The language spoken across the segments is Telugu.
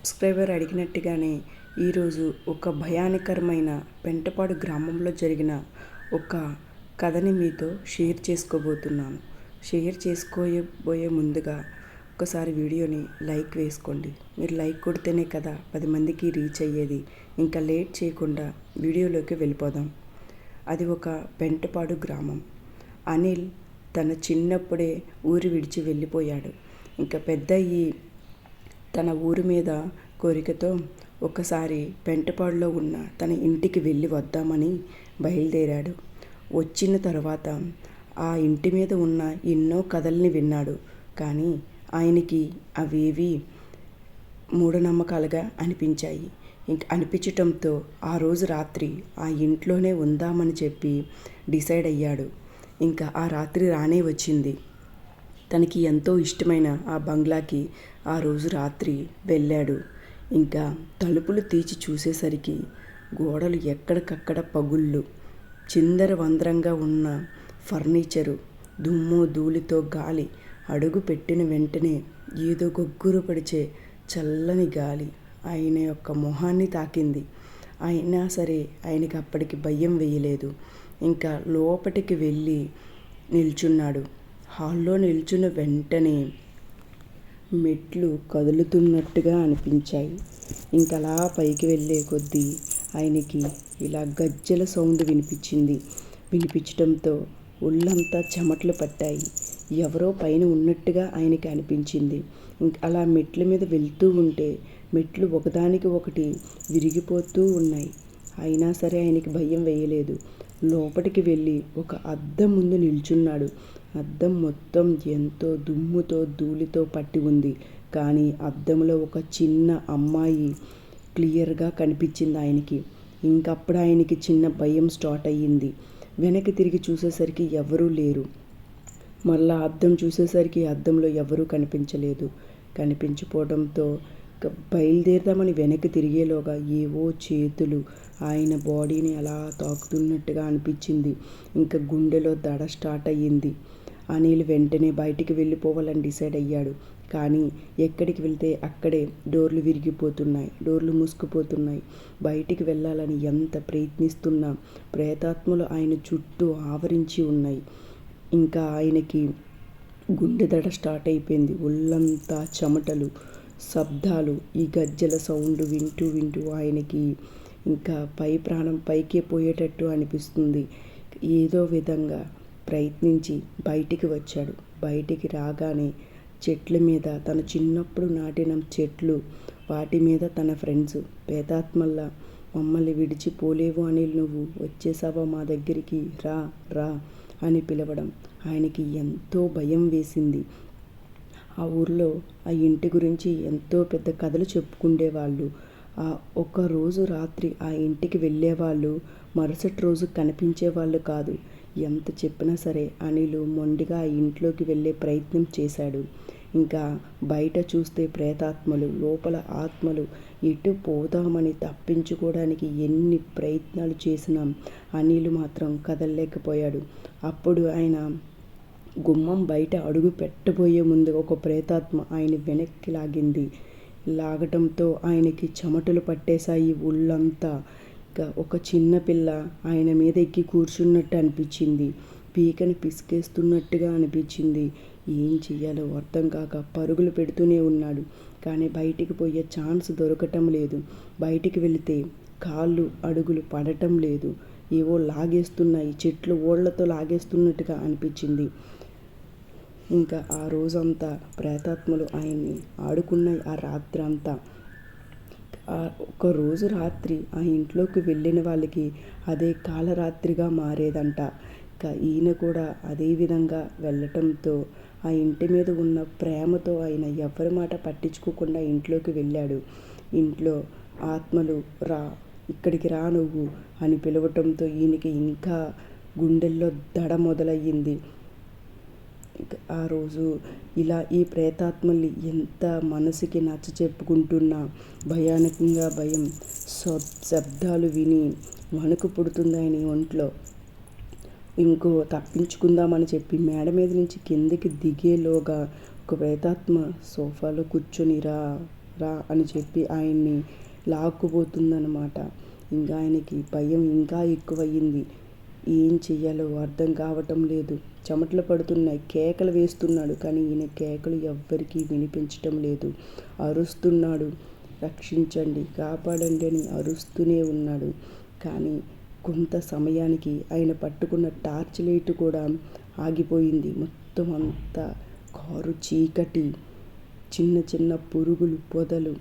సబ్స్క్రైబర్ అడిగినట్టుగానే ఈరోజు ఒక భయానకరమైన పెంటపాడు గ్రామంలో జరిగిన ఒక కథని మీతో షేర్ చేసుకోబోతున్నాను. షేర్ చేసుకోబోయే ముందుగా ఒకసారి వీడియోని లైక్ వేసుకోండి. మీరు లైక్ కొడితేనే కదా 10 మందికి రీచ్ అయ్యేది. ఇంకా లేట్ చేయకుండా వీడియోలోకి వెళ్ళిపోదాం. అది ఒక పెంటపాడు గ్రామం. అనిల్ తన చిన్నప్పుడే ఊరు విడిచి వెళ్ళిపోయాడు. ఇంకా పెద్దయ్యి తన ఊరి మీద కోరికతో ఒకసారి పెంటపాడులో ఉన్న తన ఇంటికి వెళ్ళి వద్దామని బయలుదేరాడు. వచ్చిన తర్వాత ఆ ఇంటి మీద ఉన్న ఎన్నో కథల్ని విన్నాడు. కానీ ఆయనకి అవేవి మూఢనమ్మకాలుగా అనిపించాయి. అనిపించటంతో ఆ రోజు రాత్రి ఆ ఇంట్లోనే ఉందామని చెప్పి డిసైడ్ అయ్యాడు. ఇంకా ఆ రాత్రి రానే వచ్చింది. తనకి ఎంతో ఇష్టమైన ఆ బంగ్లాకి ఆ రోజు రాత్రి వెళ్ళాడు. ఇంకా తలుపులు తీసి చూసేసరికి గోడలు ఎక్కడికక్కడ పగుళ్ళు, చిందరవందరంగా ఉన్న ఫర్నిచరు, దుమ్ము ధూళితో గాలి అడుగు పెట్టిన వెంటనే ఏదో గొగ్గురు పడిచే చల్లని గాలి ఆయన యొక్క మొహాన్ని తాకింది. అయినా సరే ఆయనకి అప్పటికి భయం వేయలేదు. ఇంకా లోపలికి వెళ్ళి నిల్చున్నాడు. హాల్లో నిల్చున్న వెంటనే మెట్లు కదులుతున్నట్టుగా అనిపించాయి. ఇంకలా పైకి వెళ్ళే కొద్దీ ఆయనకి ఇలా గజ్జల సౌండ్ వినిపించడంతో ఒళ్ళంతా చెమటలు పట్టాయి. ఎవరో పైన ఉన్నట్టుగా ఆయనకి అనిపించింది. అలా మెట్ల మీద వెళ్తూ ఉంటే మెట్లు ఒకదానికి ఒకటి విరిగిపోతూ ఉన్నాయి. అయినా సరే ఆయనకి భయం వేయలేదు. లోపలికి వెళ్ళి ఒక అద్దం ముందు నిల్చున్నాడు. అద్దం మొత్తం ఎంతో దుమ్ముతో ధూళితో పట్టి ఉంది. కానీ అద్దంలో ఒక చిన్న అమ్మాయి క్లియర్గా కనిపించింది ఆయనకి. ఇంకప్పుడు ఆయనకి చిన్న భయం స్టార్ట్ అయ్యింది. వెనక్కి తిరిగి చూసేసరికి ఎవరూ లేరు. మళ్ళా అద్దం చూసేసరికి అద్దంలో ఎవరూ కనిపించలేదు. కనిపించిపోవడంతో బయలుదేరదామని వెనక్కి తిరిగేలోగా ఏవో చేతులు ఆయన బాడీని అలా తాకుతున్నట్టుగా అనిపించింది. ఇంకా గుండెలో దడ స్టార్ట్ అయ్యింది. అనిల్ వెంటనే బయటికి వెళ్ళిపోవాలని డిసైడ్ అయ్యాడు. కానీ ఎక్కడికి వెళ్తే అక్కడే డోర్లు విరిగిపోతున్నాయి, డోర్లు మూసుకుపోతున్నాయి. బయటికి వెళ్ళాలని ఎంత ప్రయత్నిస్తున్నా ప్రేతాత్మలు ఆయన చుట్టూ ఆవరించి ఉన్నాయి. ఇంకా ఆయనకి గుండె దడ స్టార్ట్ అయిపోయింది. ఒళ్ళంతా చెమటలు, శబ్దాలు, ఈ గజ్జల సౌండ్ వింటూ వింటూ ఆయనకి ఇంకా ప్రాణం పైకే పోయేటట్టు అనిపిస్తుంది. ఏదో విధంగా ప్రయత్నించి బయటికి వచ్చాడు. బయటికి రాగానే చెట్ల మీద తన చిన్నప్పుడు నాటిన చెట్లు, వాటి మీద తన ఫ్రెండ్స్ ప్రేతాత్మల్లా మమ్మల్ని విడిచిపోలేవు అనిల్, నువ్వు వచ్చేసావా మా దగ్గరికి, రా రా అని పిలవడం ఆయనకి ఎంతో భయం వేసింది. ఆ ఊర్లో ఆ ఇంటి గురించి ఎంతో పెద్ద కథలు చెప్పుకుండేవాళ్ళు. ఒక రోజు రాత్రి ఆ ఇంటికి వెళ్ళేవాళ్ళు మరుసటి రోజు కనిపించేవాళ్ళు కాదు. ఎంత చెప్పినా సరే అనిల్ మొండిగా ఆ ఇంట్లోకి వెళ్ళే ప్రయత్నం చేశాడు. ఇంకా బయట చూస్తే ప్రేతాత్మలు, లోపల ఆత్మలు. ఎటు పోదామని తప్పించుకోవడానికి ఎన్ని ప్రయత్నాలు చేసినా అనిల్ మాత్రం కదలలేకపోయాడు. అప్పుడు ఆయన గుమ్మం బయట అడుగు పెట్టబోయే ముందు ఒక ప్రేతాత్మ ఆయన వెనక్కి లాగటంతో ఆయనకి చెమటలు పట్టేశాయి ఒళ్ళంతా. ఒక చిన్న పిల్ల ఆయన మీద ఎక్కి కూర్చున్నట్టు అనిపించింది. పీకని పిసికేస్తున్నట్టుగా అనిపించింది. ఏం చెయ్యాలో అర్థం కాక పరుగులు పెడుతూనే ఉన్నాడు. కానీ బయటికి పోయే ఛాన్స్ దొరకటం లేదు. బయటికి వెళితే కాళ్ళు అడుగులు పడటం లేదు. ఏవో లాగేస్తున్నాయి, చెట్లు ఓళ్లతో లాగేస్తున్నట్టుగా అనిపించింది. ఇంకా ఆ రోజంతా ప్రేతాత్మలు ఆయన్ని ఆడుకున్నాయి. ఆ రాత్రి అంతా ఒక రోజు రాత్రి ఆ ఇంట్లోకి వెళ్ళిన వాళ్ళకి అదే కాలరాత్రిగా మారేదంట. ఈయన కూడా అదే విధంగా వెళ్ళటంతో ఆ ఇంటి మీద ఉన్న ప్రేమతో ఆయన ఎవరి మాట పట్టించుకోకుండా ఇంట్లోకి వెళ్ళాడు. ఇంట్లో ఆత్మలు ఇక్కడికి రా నువ్వు అని పిలవటంతో ఈయనకి ఇంకా గుండెల్లో దడ మొదలయ్యింది. ఆ రోజు ఇలా ఈ ప్రేతాత్మల్ని ఎంత మనసుకి నచ్చ చెప్పుకుంటున్నా భయానకంగా భయం, శబ్దాలు విని వణుకు పుడుతుంది ఆయన ఒంట్లో. తప్పించుకుందామని చెప్పి మేడ మీద నుంచి కిందకి దిగేలోగా ఒక ప్రేతాత్మ సోఫాలో కూర్చొని రా రా అని చెప్పి ఆయన్ని లాక్కుపోతుందన్నమాట. ఇంకా ఆయనకి భయం ఇంకా ఎక్కువయ్యింది. ఏం చెయ్యాలో అర్థం కావటం లేదు. చెమటలు పడుతున్నాయి. కేకలు వేస్తున్నాడు, కానీ ఈయన కేకలు ఎవ్వరికీ వినిపించటం లేదు. అరుస్తున్నాడు, రక్షించండి, కాపాడండి అని అరుస్తూనే ఉన్నాడు. కానీ కొంత సమయానికి ఆయన పట్టుకున్న టార్చ్ లైట్ కూడా ఆగిపోయింది. మొత్తం అంతా కారు చీకటి, చిన్న చిన్న పురుగులు, పొదలు,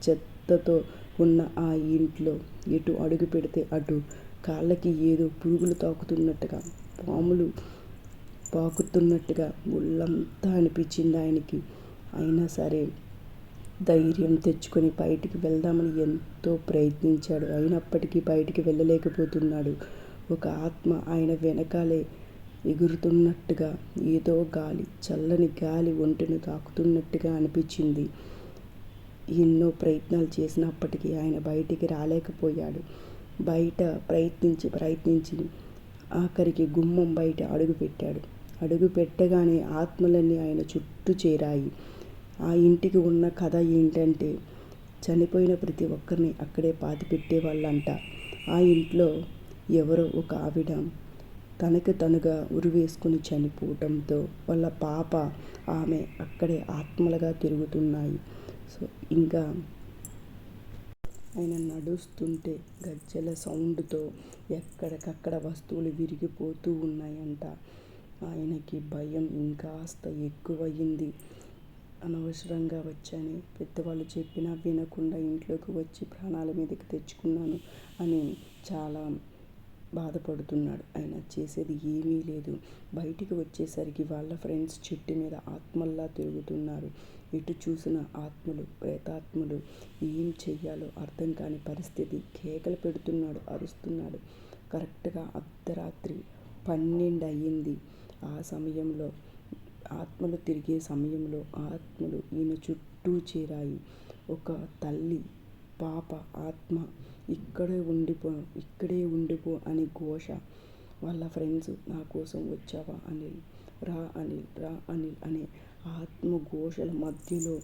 చెత్తతో ఉన్న ఆ ఇంట్లో ఎటు అడుగు పెడితే అటు కాళ్ళకి ఏదో పురుగులు తాకుతున్నట్టుగా, పాములు పాకుతున్నట్టుగా ఒళ్ళంతా అనిపించింది ఆయనకి. అయినా సరే ధైర్యం తెచ్చుకొని బయటికి వెళ్దామని ఎంతో ప్రయత్నించాడు. అయినప్పటికీ బయటికి వెళ్ళలేకపోతున్నాడు. ఒక ఆత్మ ఆయన వెనకాలే ఎగురుతున్నట్టుగా, ఏదో గాలి, చల్లని గాలి ఒంటిని తాకుతున్నట్టుగా అనిపించింది. ఎన్నో ప్రయత్నాలు చేసినప్పటికీ ఆయన బయటికి రాలేకపోయాడు. బయట ప్రయత్నించి ఆఖరికి గుమ్మం బయట అడుగుపెట్టాడు. అడుగు పెట్టగానే ఆత్మలన్నీ ఆయన చుట్టూ చేరాయి. ఆ ఇంటికి ఉన్న కథ ఏంటంటే, చనిపోయిన ప్రతి ఒక్కరిని అక్కడే పాతిపెట్టేవాళ్ళంట. ఆ ఇంట్లో ఎవరో ఒక ఆవిడ తనకు తనుగా ఉరివేసుకుని చనిపోవటంతో వాళ్ళ పాప, ఆమె అక్కడే ఆత్మలుగా తిరుగుతున్నాయి. సో ఇంకా ఆయన నడుస్తుంటే గజ్జల సౌండ్తో ఎక్కడికక్కడ వస్తువులు విరిగిపోతూ ఉన్నాయంట. ఆయనకి భయం ఇంకాస్త ఎక్కువయ్యింది. అనవసరంగా వచ్చాను, పెద్దవాళ్ళు చెప్పినా వినకుండా ఇంట్లోకి వచ్చి ప్రాణాల మీదకి తెచ్చుకున్నాను అని చాలా బాధపడుతున్నాడు. ఆయన చేసేది ఏమీ లేదు. బయటికి వచ్చేసరికి వాళ్ళ ఫ్రెండ్స్ చెట్టు మీద ఆత్మల్లా తిరుగుతున్నారు. ఎటు చూసిన ఆత్మలు, ప్రేతాత్మలు. ఏం చెయ్యాలో అర్థం కాని పరిస్థితి. కేకలు పెడుతున్నాడు, అరుస్తున్నాడు. కరెక్ట్గా అర్ధరాత్రి 12 అయ్యింది. ఆ సమయంలో ఆత్మలు తిరిగే సమయంలో ఆత్మలు ఈయన చుట్టూ చేరాయి. ఒక తల్లి పాప ఆత్మ ఇక్కడే ఉండిపో అని ఘోష. వాళ్ళ ఫ్రెండ్స్, నా కోసం వచ్చావా అనిల్, రా అనిల్ అనే ఆత్మ ఘోషల మధ్యలో,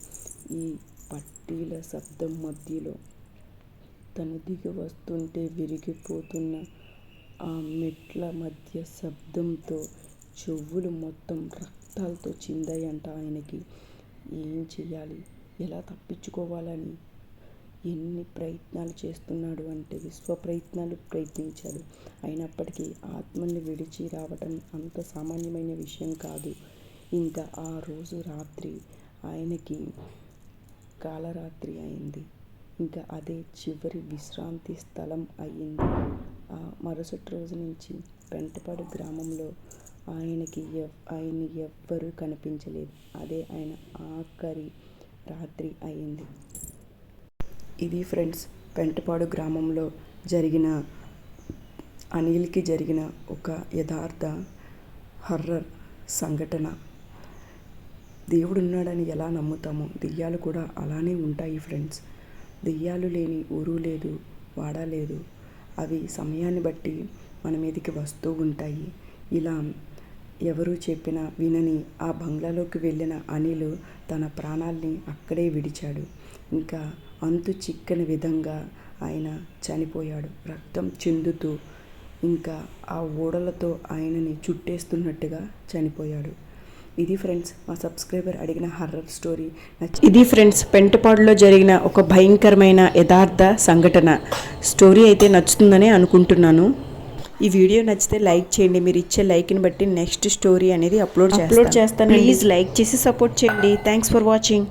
ఈ పట్టీల శబ్దం మధ్యలో తను దిగి వస్తుంటే విరిగిపోతున్న ఆ మెట్ల మధ్య శబ్దంతో చెవులు మొత్తం రక్తాలతో చిందాయంట ఆయనకి. ఏం చెయ్యాలి, ఎలా తప్పించుకోవాలని ఎన్ని ప్రయత్నాలు చేస్తున్నాడు అంటే విశ్వ ప్రయత్నాలు ప్రయత్నించాడు. అయినప్పటికీ ఆత్మల్ని విడిచి రావటం అంత సామాన్యమైన విషయం కాదు. ఇంకా ఆ రోజు రాత్రి ఆయనకి కాలరాత్రి అయింది. ఇంకా అదే చివరి విశ్రాంతి స్థలం అయ్యింది. ఆ మరుసటి రోజు నుంచి పెంటపాడు గ్రామంలో ఆయన్ని ఎవ్వరూ కనిపించలేదు. అదే ఆయన ఆఖరి రాత్రి అయింది. ఇది ఫ్రెండ్స్, పెంటపాడు గ్రామంలో జరిగిన అనిల్కి జరిగిన ఒక యథార్థ హర్రర్ సంఘటన. దేవుడు ఉన్నాడని ఎలా నమ్ముతామో దెయ్యాలు కూడా అలానే ఉంటాయి ఫ్రెండ్స్. దెయ్యాలు లేని ఊరు లేదు, వాడ లేదు. అవి సమయాన్ని బట్టి మన మీదకి వస్తూ ఉంటాయి. ఇలా ఎవరు చెప్పినా వినని ఆ బంగ్లాలోకి వెళ్ళిన అనిల్ తన ప్రాణాల్ని అక్కడే విడిచాడు. ఇంకా అంతు చిక్కని విధంగా ఆయన చనిపోయాడు, రక్తం చిందుతూ. ఇంకా ఆ ఓడలతో ఆయనని చుట్టేస్తున్నట్టుగా చనిపోయాడు. ఇది ఫ్రెండ్స్ మా సబ్స్క్రైబర్ అడిగిన హర్రర్ స్టోరీ. ఇది ఫ్రెండ్స్ పెంటపాడులో జరిగిన ఒక భయంకరమైన యథార్థ సంఘటన. స్టోరీ అయితే నచ్చుతుందని అనుకుంటున్నాను. ఈ వీడియో నచ్చితే లైక్ చేయండి. మీరు ఇచ్చే లైక్ని బట్టి నెక్స్ట్ స్టోరీ అనేది అప్లోడ్ చేస్తాను. ప్లీజ్ లైక్ చేసి సపోర్ట్ చేయండి. Thanks for watching.